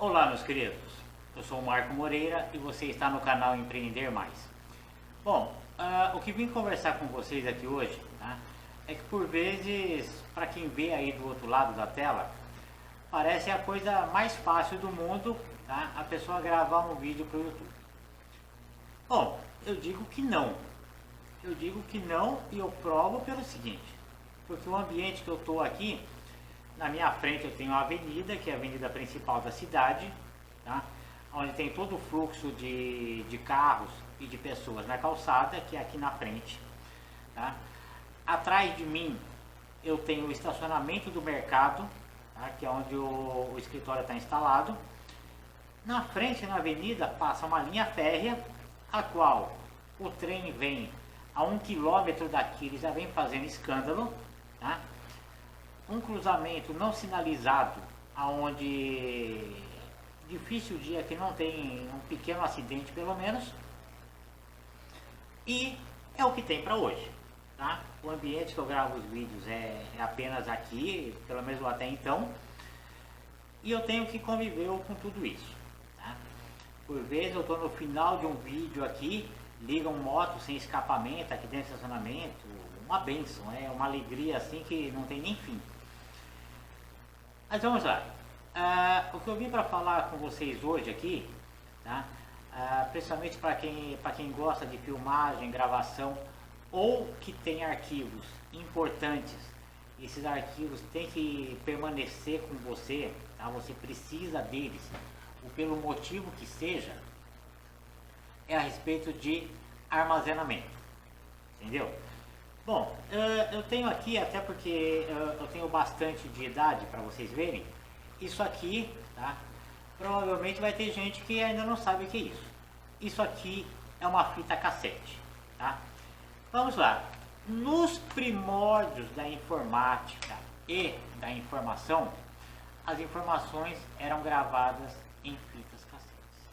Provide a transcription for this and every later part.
Olá, meus queridos. Eu sou o Marco Moreira e você está no canal Empreender Mais. Bom, o que vim conversar com vocês aqui hoje, tá, é que por vezes, para quem vê aí do outro lado da tela, parece a coisa mais fácil do mundo, tá, a pessoa gravar um vídeo para o YouTube. Bom, eu digo que não. Eu digo que não e eu provo pelo seguinte, porque o ambiente que eu estou aqui, na minha frente eu tenho a avenida, que é a avenida principal da cidade, tá? Onde tem todo o fluxo de carros e de pessoas na calçada, que é aqui na frente. Tá? Atrás de mim eu tenho o estacionamento do mercado, tá? Que é onde o escritório está instalado. Na frente, na avenida, passa uma linha férrea, a qual o trem vem a 1 quilômetro daqui, ele já vem fazendo escândalo. Tá? Um cruzamento não sinalizado, aonde difícil dia que não tem um pequeno acidente pelo menos, e é o que tem para hoje, tá? O ambiente que eu gravo os vídeos é apenas aqui, pelo menos até então, e eu tenho que conviver com tudo isso, tá? Por vezes eu estou no final de um vídeo aqui, ligam moto sem escapamento aqui dentro do estacionamento, uma benção, é uma alegria assim que não tem nem fim. Mas vamos lá. O que eu vim para falar com vocês hoje aqui, tá? Principalmente para quem gosta de filmagem, gravação ou que tem arquivos importantes, esses arquivos têm que permanecer com você, tá? Você precisa deles, ou pelo motivo que seja, é a respeito de armazenamento, entendeu? Bom, eu tenho aqui, até porque eu tenho bastante de idade para vocês verem, isso aqui, tá? Provavelmente vai ter gente que ainda não sabe o que é isso. Isso aqui é uma fita cassete, tá? Vamos lá. Nos primórdios da informática e da informação, as informações eram gravadas em fitas cassetes,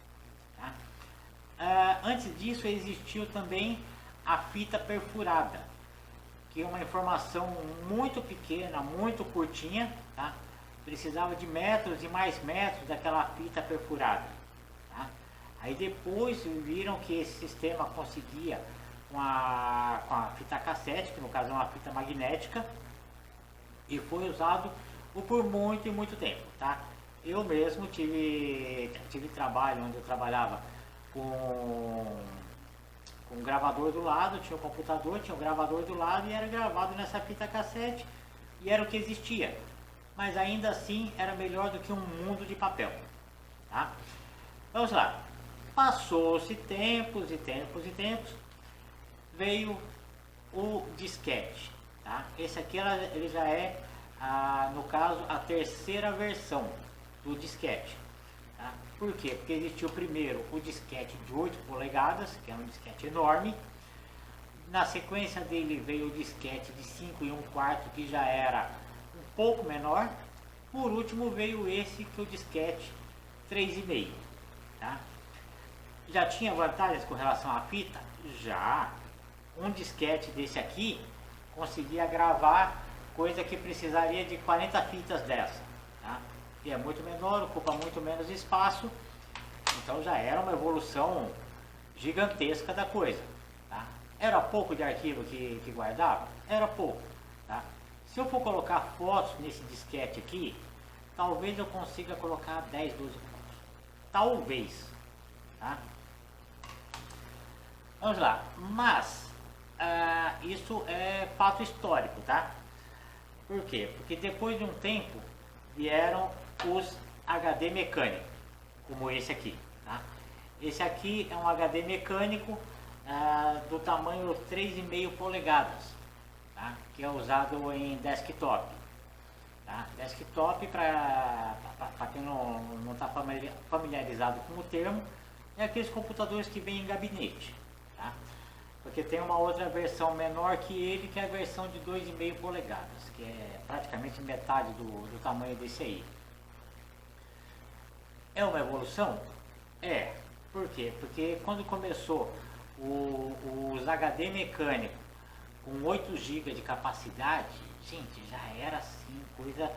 tá? Antes disso existiu também a fita perfurada, que é uma informação muito pequena, muito curtinha, tá? Precisava de metros e mais metros daquela fita perfurada, tá? Aí depois viram que esse sistema conseguia com a fita cassete, que no caso é uma fita magnética, e foi usado por muito e muito tempo, tá? Eu mesmo tive trabalho onde eu trabalhava com um gravador do lado, tinha o computador, tinha o gravador do lado e era gravado nessa fita cassete e era o que existia. Mas ainda assim era melhor do que um mundo de papel. Tá? Vamos lá. Passou-se tempos e tempos e tempos, veio o disquete. Tá? Esse aqui ele já é, no caso, a terceira versão do disquete. Tá? Por quê? Porque existiu primeiro o disquete de 8 polegadas, que é um disquete enorme. Na sequência dele veio o disquete de 5 1/4, que já era um pouco menor. Por último veio esse, que é o disquete 3,5. Tá? Já tinha vantagens com relação à fita? Já. Um disquete desse aqui conseguia gravar coisa que precisaria de 40 fitas dessa. Tá? Que é muito menor, ocupa muito menos espaço, então já era uma evolução gigantesca da coisa. Tá? Era pouco de arquivo que guardava? Era pouco. Tá? Se eu for colocar fotos nesse disquete aqui, talvez eu consiga colocar 10, 12 fotos. Talvez. Tá? Vamos lá. Mas, isso é fato histórico, tá? Por quê? Porque depois de um tempo vieram os HD mecânicos, como esse aqui. Tá? Esse aqui é um HD mecânico do tamanho 3,5 polegadas, tá? Que é usado em desktop. Tá? Desktop, para quem não está familiarizado com o termo, é aqueles computadores que vêm em gabinete. Tá? Porque tem uma outra versão menor que ele, que é a versão de 2,5 polegadas, que é praticamente metade do tamanho desse aí. É uma evolução? É. Por quê? Porque quando começou os HD mecânicos com 8 GB de capacidade, gente, já era assim, coisa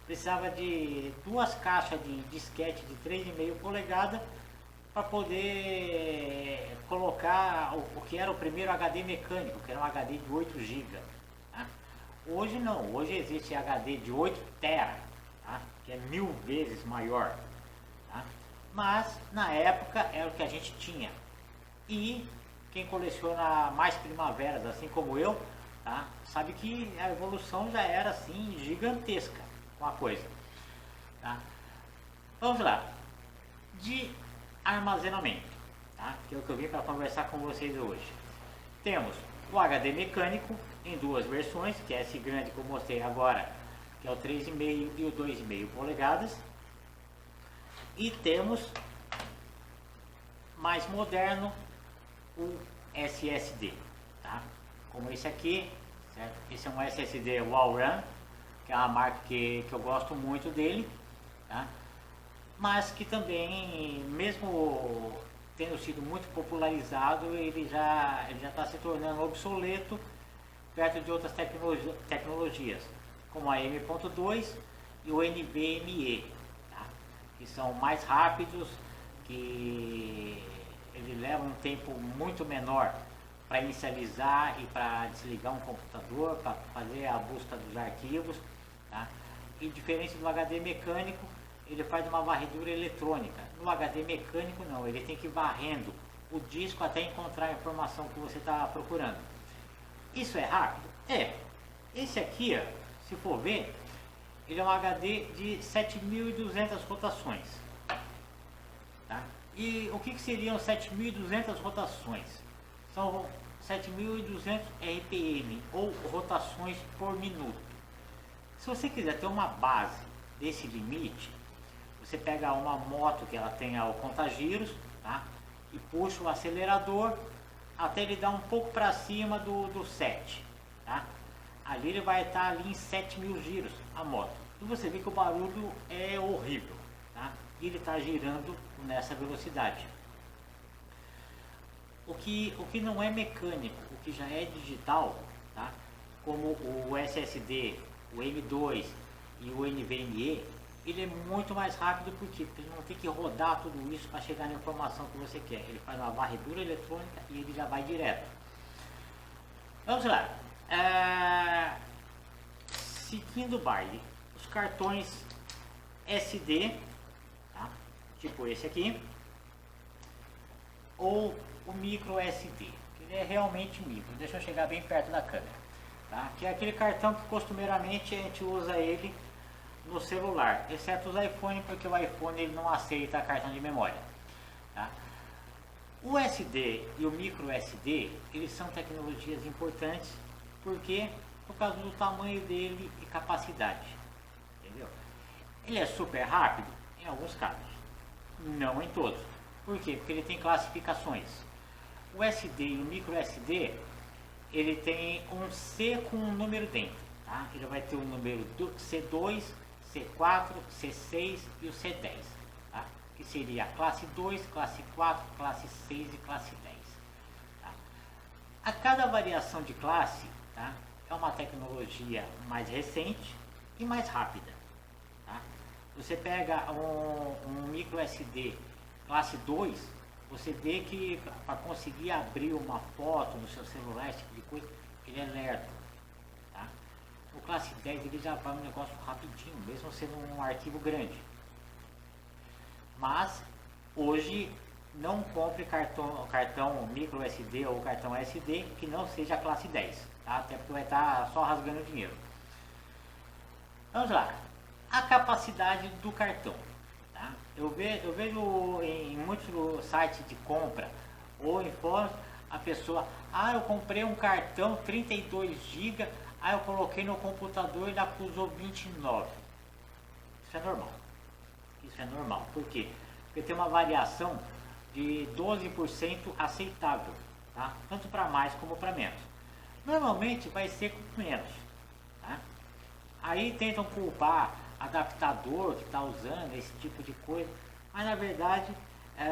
precisava de 2 caixas de disquete de 3,5 polegadas para poder colocar o que era o primeiro HD mecânico, que era um HD de 8 GB. Tá? Hoje não, hoje existe HD de 8 TB, tá? Que é 1000 vezes maior. Tá? Mas na época era o que a gente tinha. E quem coleciona mais primaveras, assim como eu, tá? Sabe que a evolução já era assim gigantesca com a coisa. Tá? Vamos lá. De armazenamento, tá? Que é o que eu vim para conversar com vocês hoje. Temos o HD mecânico em 2 versões, que é esse grande que eu mostrei agora, que é o 3,5 e o 2,5 polegadas. E temos mais moderno o SSD, tá? Como esse aqui, certo? Esse é um SSD Wallrun, que é uma marca que eu gosto muito dele, tá? Mas que também, mesmo tendo sido muito popularizado, ele já está se tornando obsoleto perto de outras tecnologias, como a M.2 e o NVMe, tá? Que são mais rápidos, que ele leva um tempo muito menor para inicializar e para desligar um computador, para fazer a busca dos arquivos, tá? E diferente do HD mecânico, ele faz uma varredura eletrônica. No HD mecânico não, ele tem que ir varrendo o disco até encontrar a informação que você está procurando. Isso é rápido? É. Esse aqui, ó, se for ver, ele é um HD de 7.200 rotações. Tá? E o que seriam 7.200 rotações? São 7.200 RPM, ou rotações por minuto. Se você quiser ter uma base desse limite, você pega uma moto que ela tenha o contagiros, tá? E puxa o acelerador até ele dar um pouco para cima do 7, tá? Ali ele vai estar ali em 7.000 giros a moto. E você vê que o barulho é horrível, tá? E ele está girando nessa velocidade. O que não é mecânico, o que já é digital, tá? Como o SSD, o M2 e o NVMe, ele é muito mais rápido porque ele não tem que rodar tudo isso para chegar na informação que você quer. Ele faz uma varredura eletrônica e ele já vai direto. Vamos lá. Seguindo o baile, os cartões SD, tá? Tipo esse aqui, ou o micro SD, ele é realmente micro. Deixa eu chegar bem perto da câmera, tá? Que é aquele cartão que costumeiramente a gente usa ele no celular, exceto os iPhone, porque o iPhone ele não aceita cartão de memória, tá? O SD e o micro SD, eles são tecnologias importantes, porque por causa do tamanho dele e capacidade, entendeu? Ele é super rápido em alguns casos, não em todos. Por quê? Porque ele tem classificações. O SD e o micro SD, ele tem um C com um número dentro, tá? Ele vai ter o número do C2, C4, C6 e o C10, tá? Que seria a classe 2, classe 4, classe 6 e classe 10. Tá? A cada variação de classe, tá? É uma tecnologia mais recente e mais rápida. Tá? Você pega um micro SD classe 2, você vê que para conseguir abrir uma foto no seu celular, esse tipo de coisa, ele é lerdo. Tá? O classe 10 ele já vai um negócio rapidinho, mesmo sendo um arquivo grande. Mas hoje não compre cartão micro SD ou cartão SD que não seja a classe 10, tá? Até porque vai estar só rasgando dinheiro. Vamos lá, a capacidade do cartão. Tá? Eu vejo em muitos sites de compra ou em fóruns a pessoa, eu comprei um cartão 32 GB, eu coloquei no computador e ele acusou 29. Isso é normal. Isso é normal. Por quê? Porque tem uma variação de 12% aceitável, tá? Tanto para mais como para menos. Normalmente vai ser com menos, tá? Aí tentam culpar adaptador que está usando esse tipo de coisa, mas na verdade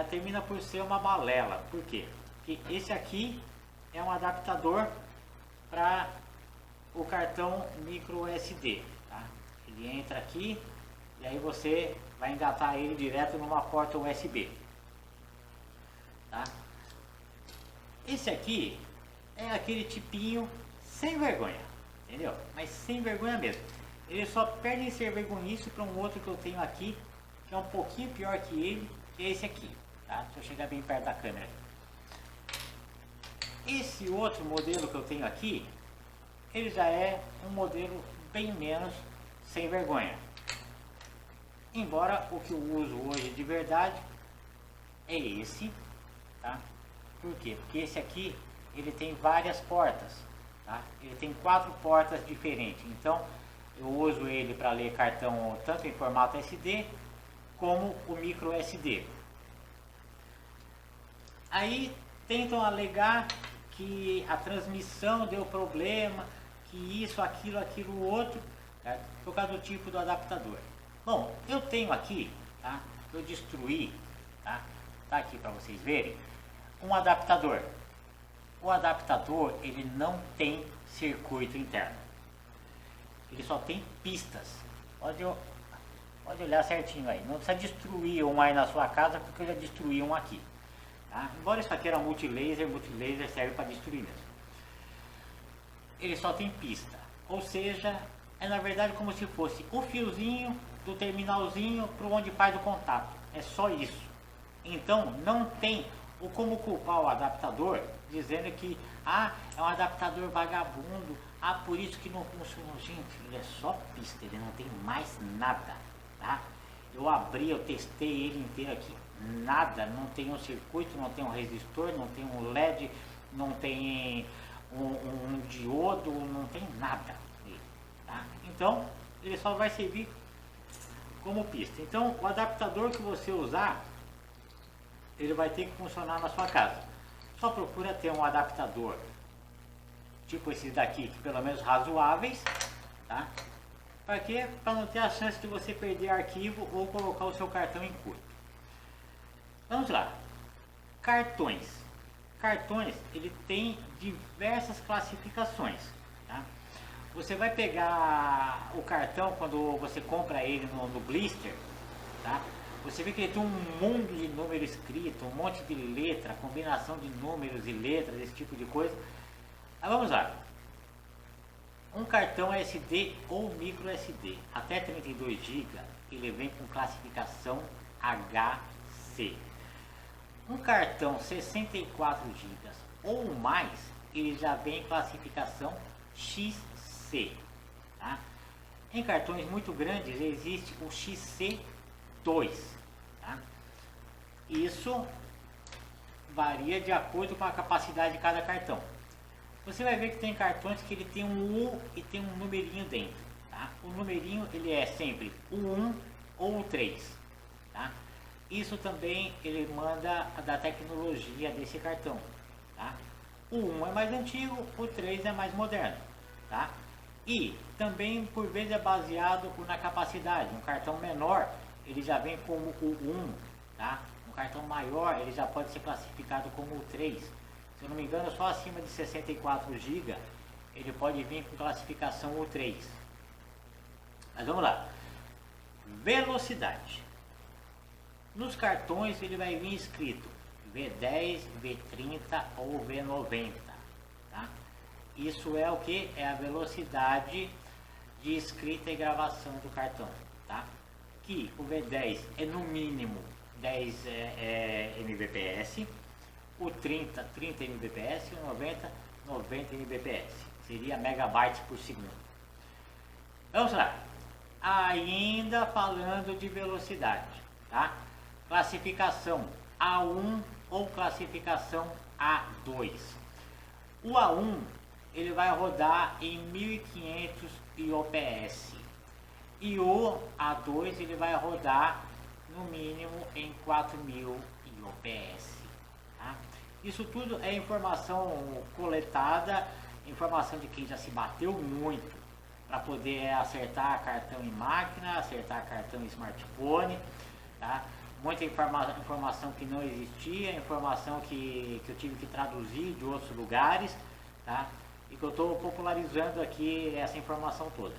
termina por ser uma balela. Por quê? Porque esse aqui é um adaptador para o cartão micro SD, tá? Ele entra aqui e aí você vai engatar ele direto numa porta USB. Tá? Esse aqui é aquele tipinho sem vergonha, entendeu? Mas sem vergonha mesmo. Ele só perde em ser vergonhice para um outro que eu tenho aqui, que é um pouquinho pior que ele, que é esse aqui. Tá? Deixa eu chegar bem perto da câmera. Esse outro modelo que eu tenho aqui, ele já é um modelo bem menos sem vergonha. Embora o que eu uso hoje de verdade é esse, tá? Por quê? Porque esse aqui, ele tem várias portas, tá? Ele tem 4 portas diferentes. Então, eu uso ele para ler cartão tanto em formato SD como o micro SD. Aí tentam alegar que a transmissão deu problema, que isso, aquilo, outro, tá? Por causa do tipo do adaptador. Bom, eu tenho aqui, tá? Eu destruí, tá? Tá aqui para vocês verem, um adaptador. O adaptador, ele não tem circuito interno. Ele só tem pistas. Pode olhar certinho aí. Não precisa destruir um aí na sua casa, porque eu já destruí um aqui. Tá? Embora isso aqui era multilaser serve para destruir mesmo. Ele só tem pista. Ou seja, é na verdade como se fosse o fiozinho do terminalzinho para onde faz o contato. É só isso. Então não tem o como culpar o adaptador dizendo que é um adaptador vagabundo, por isso que não funcionou. Gente, ele é só pista, ele não tem mais nada, tá? Eu abri, eu testei ele inteiro aqui, nada, não tem um circuito, não tem um resistor, não tem um LED, não tem um diodo, não tem nada nele, tá? Então ele só vai servir como pista. Então o adaptador que você usar, ele vai ter que funcionar na sua casa. Só procura ter um adaptador tipo esses daqui, que pelo menos razoáveis, tá? Para quê? Para não ter a chance de você perder arquivo ou colocar o seu cartão em curto. Vamos lá. Cartões. Cartões, ele tem diversas classificações, tá? Você vai pegar o cartão quando você compra ele no blister, tá? Você vê que ele tem um mundo de número escrito, um monte de letra, combinação de números e letras, esse tipo de coisa. Mas vamos lá. Um cartão SD ou micro SD até 32 GB, ele vem com classificação HC. Um cartão 64 GB ou mais, ele já vem em classificação XC. Tá? Em cartões muito grandes existe o XC2. Tá? Isso varia de acordo com a capacidade de cada cartão. Você vai ver que tem cartões que ele tem um U e tem um numerinho dentro. Tá? O numerinho ele é sempre o 1 ou o 3. Tá? Isso também ele manda da tecnologia desse cartão. Tá? O 1 é mais antigo, o 3 é mais moderno. Tá? E também por vezes é baseado na capacidade. Um cartão menor ele já vem como o 1. Tá? Um cartão maior ele já pode ser classificado como o 3. Se eu não me engano, só acima de 64 GB ele pode vir com classificação U3. Mas vamos lá. Velocidade. Nos cartões ele vai vir escrito V10, V30 ou V90. Tá? Isso é o que? É a velocidade de escrita e gravação do cartão. Tá? Que o V10 é no mínimo 10 Mbps. O 30 Mbps e o 90 Mbps. Seria megabytes por segundo. Vamos lá. Ainda falando de velocidade, tá? Classificação A1 ou classificação A2. O A1 ele vai rodar em 1500 IOPS e o A2 ele vai rodar no mínimo em 4000 IOPS. Isso tudo é informação coletada, informação de quem já se bateu muito para poder acertar cartão em máquina, acertar cartão em smartphone, tá? Muita informação que não existia, informação que eu tive que traduzir de outros lugares, tá? E que eu estou popularizando aqui essa informação toda.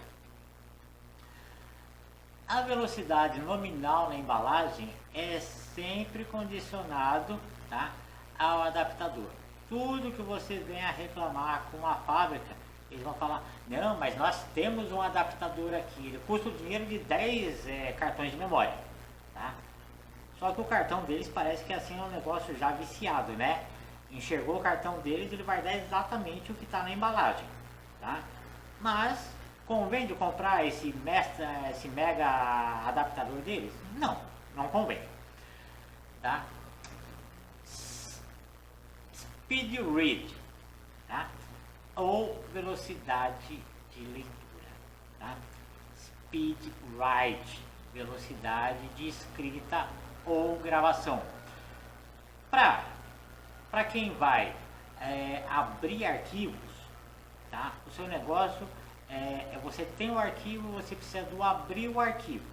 A velocidade nominal na embalagem é sempre condicionado, tá, ao adaptador. Tudo que você venha reclamar com a fábrica, eles vão falar, não, mas nós temos um adaptador aqui, ele custa o dinheiro de 10 cartões de memória, tá? Só que o cartão deles parece que assim é um negócio já viciado, né? Enxergou o cartão deles, ele vai dar exatamente o que está na embalagem, tá? Mas convém de comprar esse mega adaptador deles? Não, não convém, tá? Speed read, tá? Ou velocidade de leitura, tá? Speed write, velocidade de escrita ou gravação. Para quem vai abrir arquivos, tá? O seu negócio você tem o arquivo, você precisa do abrir o arquivo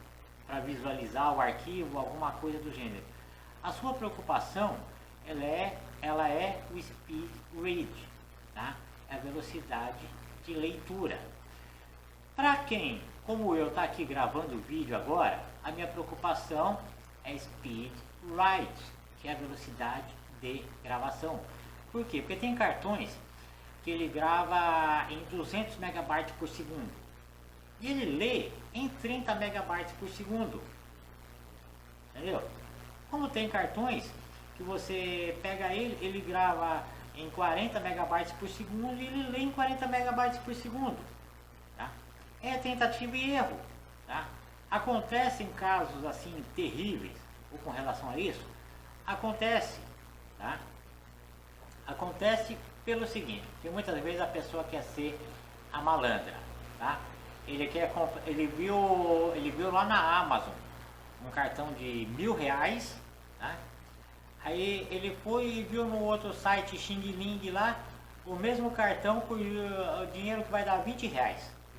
para visualizar o arquivo, alguma coisa do gênero. A sua preocupação ela é o speed read, tá? É a velocidade de leitura. Para quem, como eu, está aqui gravando o vídeo agora, a minha preocupação é speed write, que é a velocidade de gravação. Por quê? Porque tem cartões que ele grava em 200 megabytes por segundo e ele lê em 30 megabytes por segundo, entendeu? Como tem cartões que você pega ele grava em 40 megabytes por segundo e ele lê em 40 megabytes por segundo, tá? É tentativa e erro, tá? Acontecem casos assim terríveis ou com relação a isso, acontece, tá? Acontece pelo seguinte, que muitas vezes a pessoa quer ser a malandra, tá? Ele viu lá na Amazon um cartão de R$1.000, tá? Aí ele foi e viu no outro site Xing Ling lá o mesmo cartão com o dinheiro que vai dar R$20. Ele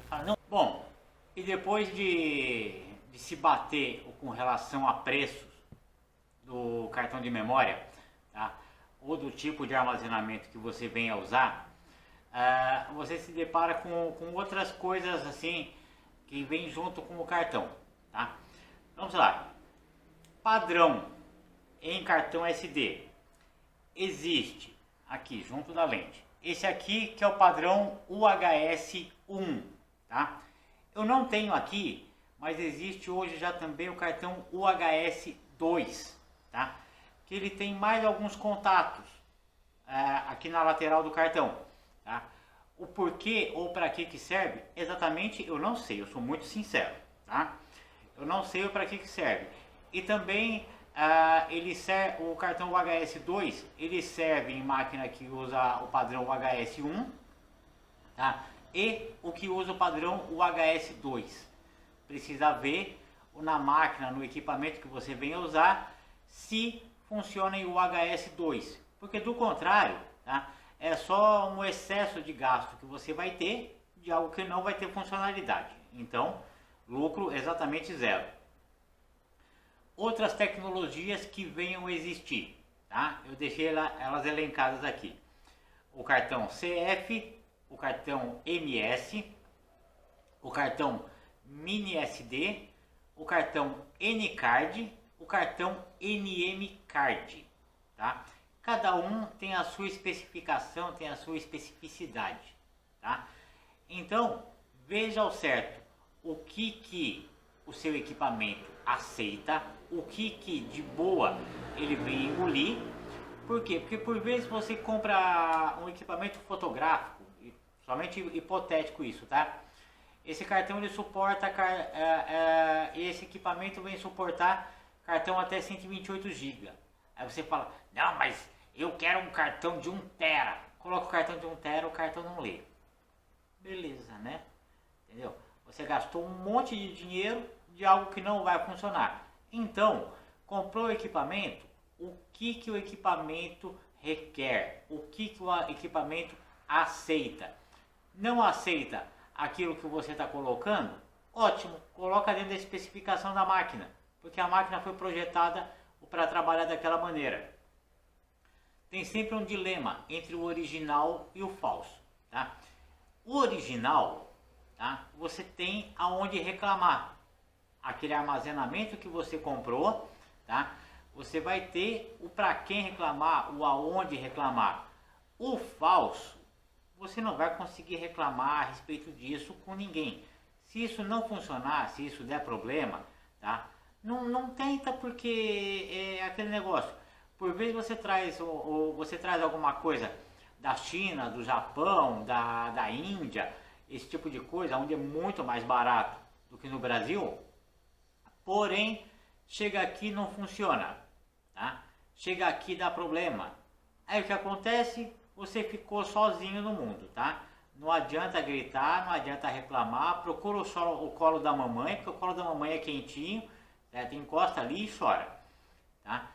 fala, não. Bom, e depois de se bater com relação a preços do cartão de memória, tá? Ou do tipo de armazenamento que você venha a usar, você se depara com outras coisas assim que vem junto com o cartão, tá? Vamos lá. Padrão em cartão SD existe aqui junto da lente. Esse aqui que é o padrão UHS-1, tá? Eu não tenho aqui, mas existe hoje já também o cartão UHS-2, tá? Que ele tem mais alguns contatos aqui na lateral do cartão, tá? O porquê ou para que serve, exatamente eu não sei, eu sou muito sincero, tá? Eu não sei para que serve. E também o cartão UHS-2, ele serve em máquina que usa o padrão UHS-1, tá? E o que usa o padrão UHS-2. Precisa ver na máquina, no equipamento que você venha usar, se funciona em UHS-2, porque do contrário, tá? É só um excesso de gasto que você vai ter de algo que não vai ter funcionalidade. Então, lucro exatamente zero. Outras tecnologias que venham a existir, tá? Eu deixei elas elencadas aqui. O cartão CF, o cartão MS, o cartão Mini SD, o cartão N-Card, o cartão NM-Card, tá? Cada um tem a sua especificação, tem a sua especificidade, tá? Então, veja ao certo o que o seu equipamento aceita, o que de boa ele vem engolir. Por quê? Porque por vezes você compra um equipamento fotográfico, somente hipotético isso, tá? Esse cartão ele suporta, esse equipamento vem suportar cartão até 128 GB. Aí você fala, não, mas eu quero um cartão de 1 TB. Coloca o cartão de 1 TB, o cartão não lê. Beleza, né? Entendeu? Você gastou um monte de dinheiro de algo que não vai funcionar. Então, comprou o equipamento, o que o equipamento requer? O que o equipamento aceita? Não aceita aquilo que você está colocando? Ótimo, coloca dentro da especificação da máquina, porque a máquina foi projetada para trabalhar daquela maneira. Tem sempre um dilema entre o original e o falso, tá? O original, tá? Você tem aonde reclamar. aquele armazenamento que você comprou, tá? Você vai ter o para quem reclamar, o aonde reclamar. O falso, você não vai conseguir reclamar a respeito disso com ninguém. Se isso não funcionar, se isso der problema, tá? Não tenta, porque é aquele negócio. Por vezes você traz, você traz alguma coisa da China, do Japão, da Índia, esse tipo de coisa, onde é muito mais barato do que no Brasil, porém, chega aqui e não funciona, tá? Chega aqui e dá problema. Aí o que acontece? Você ficou sozinho no mundo, tá? Não adianta gritar, não adianta reclamar, procura o colo da mamãe, porque o colo da mamãe é quentinho, certo? Encosta ali e chora, tá?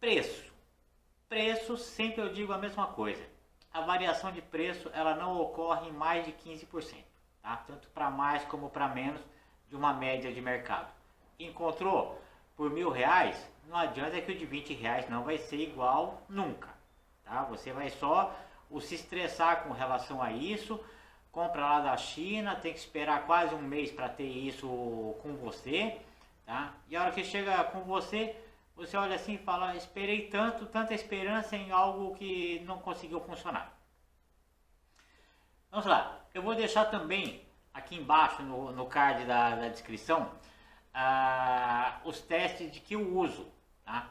Preço. Preço, sempre eu digo a mesma coisa. A variação de preço, ela não ocorre em mais de 15%, tá? Tanto para mais como para menos de uma média de mercado. Encontrou por R$1.000, não adianta que o de R$20 não vai ser igual nunca, tá? Você vai só se estressar com relação a isso, compra lá da China, tem que esperar quase um mês para ter isso com você, tá? E a hora que chega com você, você olha assim e fala, esperei tanta esperança em algo que não conseguiu funcionar. Vamos lá, eu vou deixar também aqui embaixo no card da descrição os testes de que eu uso, tá?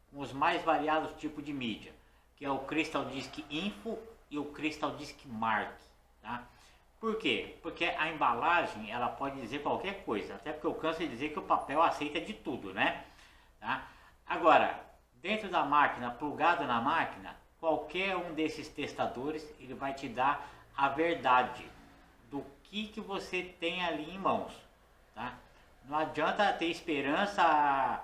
Com os mais variados tipos de mídia, que é o Crystal Disk Info e o Crystal Disk Mark, tá? Por quê? Porque a embalagem ela pode dizer qualquer coisa, até porque eu canso de dizer que o papel aceita de tudo, né? Tá? Agora, dentro da máquina, plugado na máquina, qualquer um desses testadores ele vai te dar a verdade do que você tem ali em mãos, tá? Não adianta ter esperança,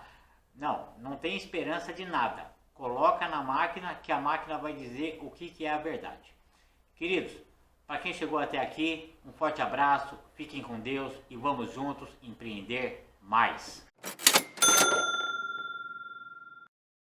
não tem esperança de nada. Coloca na máquina que a máquina vai dizer o que é a verdade. Queridos, para quem chegou até aqui, um forte abraço, fiquem com Deus e vamos juntos empreender mais.